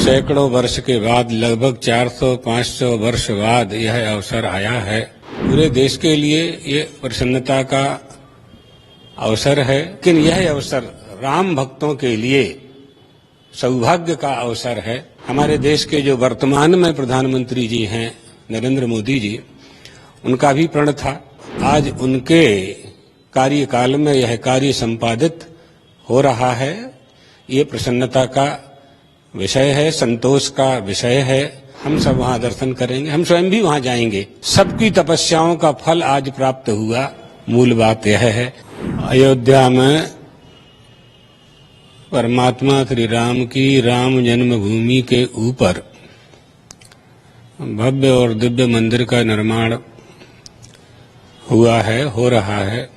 सैकड़ों वर्ष के बाद, लगभग 400-500 वर्ष बाद यह अवसर आया है। पूरे देश के लिए ये प्रसन्नता का अवसर है, लेकिन यह अवसर राम भक्तों के लिए सौभाग्य का अवसर है। हमारे देश के जो वर्तमान में प्रधानमंत्री जी हैं, नरेंद्र मोदी जी, उनका भी प्रण था। आज उनके कार्यकाल में यह कार्य संपादित हो रहा है। ये प्रसन्नता का विषय है, संतोष का विषय है। हम सब वहां दर्शन करेंगे, हम स्वयं भी वहां जाएंगे। सबकी तपस्याओं का फल आज प्राप्त हुआ। मूल बात यह है, अयोध्या में परमात्मा श्री राम की राम जन्मभूमि के ऊपर भव्य और दिव्य मंदिर का निर्माण हुआ है, हो रहा है।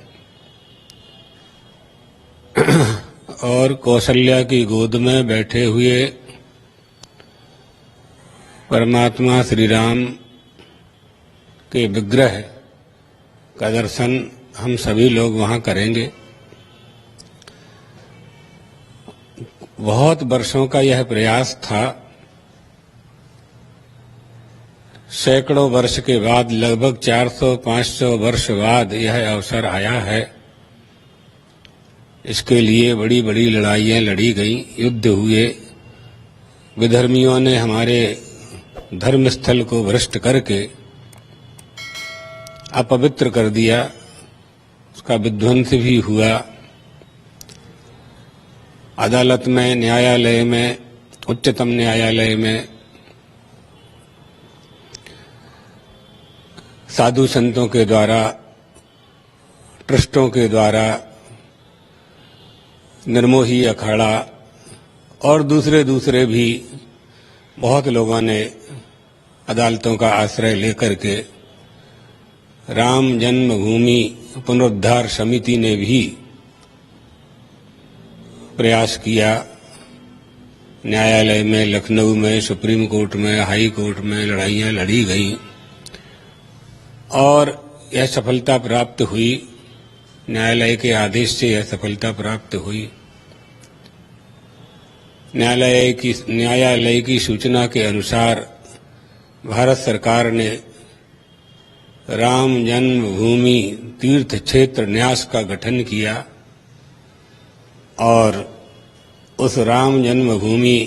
और कौशल्या की गोद में बैठे हुए परमात्मा श्री राम के विग्रह का दर्शन हम सभी लोग वहां करेंगे। बहुत वर्षों का यह प्रयास था। सैकड़ों वर्ष के बाद, लगभग 400-500 वर्ष बाद यह अवसर आया है। इसके लिए बड़ी बड़ी लड़ाइयां लड़ी गईं, युद्ध हुए, विधर्मियों ने हमारे धर्मस्थल को भ्रष्ट करके अपवित्र कर दिया, उसका विध्वंस भी हुआ। अदालत में, न्यायालय में, उच्चतम न्यायालय में साधु संतों के द्वारा, ट्रस्टों के द्वारा, निर्मोही अखाड़ा और दूसरे भी बहुत लोगों ने अदालतों का आश्रय लेकर के राम जन्मभूमि पुनरुद्धार समिति ने भी प्रयास किया। न्यायालय में, लखनऊ में, सुप्रीम कोर्ट में, हाई कोर्ट में लड़ाइयां लड़ी गईं और यह सफलता प्राप्त हुई। न्यायालय के आदेश से यह सफलता प्राप्त हुई। न्यायालय की सूचना के अनुसार भारत सरकार ने राम जन्मभूमि तीर्थ क्षेत्र न्यास का गठन किया और उस राम जन्मभूमि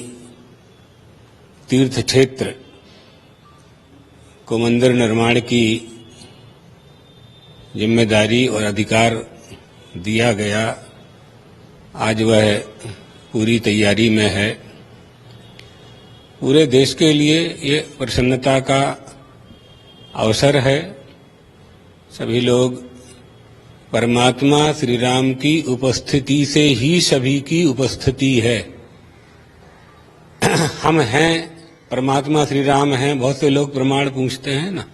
तीर्थ क्षेत्र को मंदिर निर्माण की जिम्मेदारी और अधिकार दिया गया। आज वह पूरी तैयारी में है। पूरे देश के लिए ये प्रसन्नता का अवसर है। सभी लोग परमात्मा श्री राम की उपस्थिति से ही सभी की उपस्थिति है। हम हैं, परमात्मा श्री राम हैं। बहुत से लोग प्रमाण पूछते हैं ना,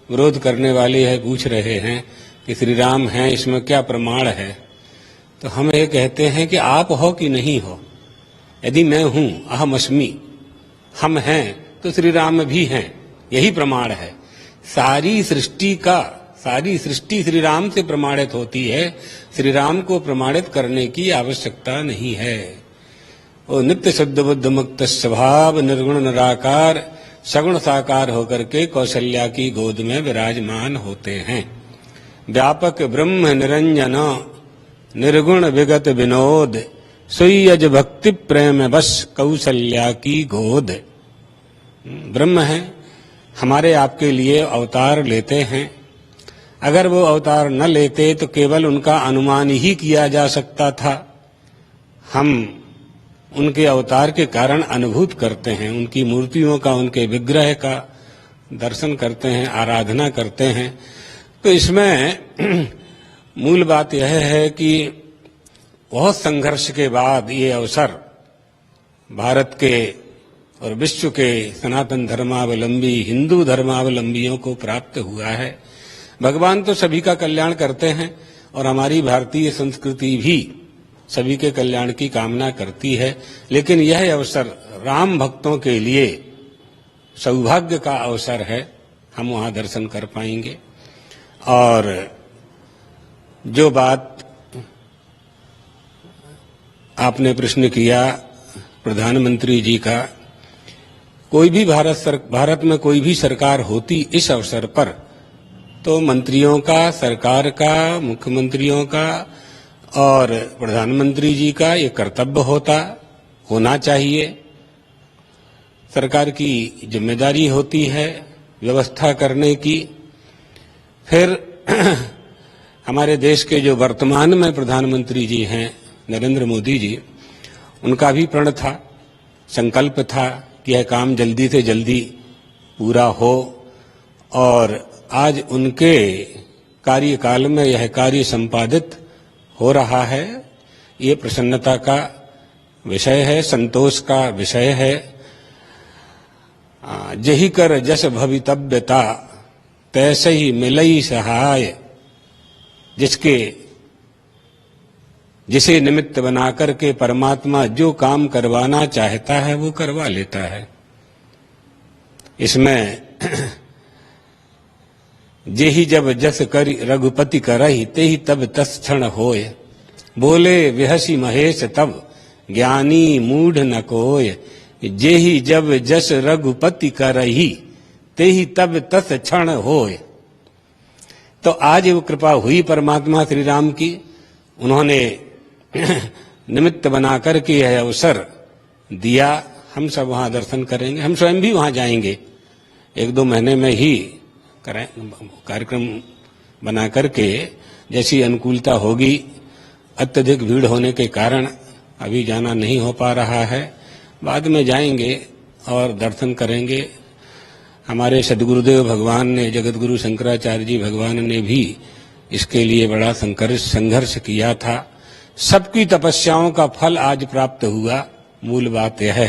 विरोध करने वाले यह पूछ रहे हैं कि श्री राम हैं, इसमें क्या प्रमाण है। तो हम ये कहते हैं कि आप हो कि नहीं हो। यदि मैं हूं, अहम अस्मि, हम हैं, तो श्री राम भी हैं, यही प्रमाण है। सारी सृष्टि श्री राम से प्रमाणित होती है। श्री राम को प्रमाणित करने की आवश्यकता नहीं है। वो नित्य शुद्ध बुद्ध मुक्त स्वभाव, निर्गुण निराकार, सगुण साकार होकर के कौशल्या की गोद में विराजमान होते हैं। व्यापक ब्रह्म निरंजन, निर्गुण विगत विनोद, सुयज भक्ति प्रेम बस कौशल्या की गोद। ब्रह्म है, हमारे आपके लिए अवतार लेते हैं। अगर वो अवतार न लेते तो केवल उनका अनुमान ही किया जा सकता था। हम उनके अवतार के कारण अनुभूत करते हैं, उनकी मूर्तियों का, उनके विग्रह का दर्शन करते हैं, आराधना करते हैं। तो इसमें मूल बात यह है कि बहुत संघर्ष के बाद ये अवसर भारत के और विश्व के सनातन धर्मावलंबी, हिंदू धर्मावलंबियों को प्राप्त हुआ है। भगवान तो सभी का कल्याण करते हैं और हमारी भारतीय संस्कृति भी सभी के कल्याण की कामना करती है। लेकिन यह अवसर राम भक्तों के लिए सौभाग्य का अवसर है। हम वहां दर्शन कर पाएंगे। और जो बात आपने प्रश्न किया प्रधानमंत्री जी का, कोई भी भारत में कोई भी सरकार होती इस अवसर पर तो मंत्रियों का, सरकार का, मुख्यमंत्रियों का और प्रधानमंत्री जी का ये कर्तव्य होना चाहिए। सरकार की जिम्मेदारी होती है व्यवस्था करने की। फिर हमारे देश के जो वर्तमान में प्रधानमंत्री जी हैं नरेंद्र मोदी जी, उनका भी प्रण था, संकल्प था कि यह काम जल्दी से जल्दी पूरा हो और आज उनके कार्यकाल में यह कार्य संपादित हो रहा है। ये प्रसन्नता का विषय है, संतोष का विषय है। जही कर जस भवितव्यता तैसे ही मिलई सहाय, जिसे निमित्त बनाकर के परमात्मा जो काम करवाना चाहता है वो करवा लेता है। इसमें जेहि जब जस करि रघुपति करहि तेहि तब तस क्षण होय, बोले विहसी महेश तब ज्ञानी मूढ़ न कोय। जेहि जब जस रघुपति करहि तेहि तब तस क्षण होय। तो आज वो कृपा हुई परमात्मा श्री राम की, उन्होंने निमित्त बना करके यह अवसर दिया। हम सब वहां दर्शन करेंगे, हम स्वयं भी वहां जाएंगे। 1-2 महीने में ही कार्यक्रम बना करके जैसी अनुकूलता होगी। अत्यधिक भीड़ होने के कारण अभी जाना नहीं हो पा रहा है, बाद में जाएंगे और दर्शन करेंगे। हमारे सद्गुरुदेव भगवान ने, जगत गुरु शंकराचार्य जी भगवान ने भी इसके लिए बड़ा संघर्ष किया था। सबकी तपस्याओं का फल आज प्राप्त हुआ, मूल बात यह है।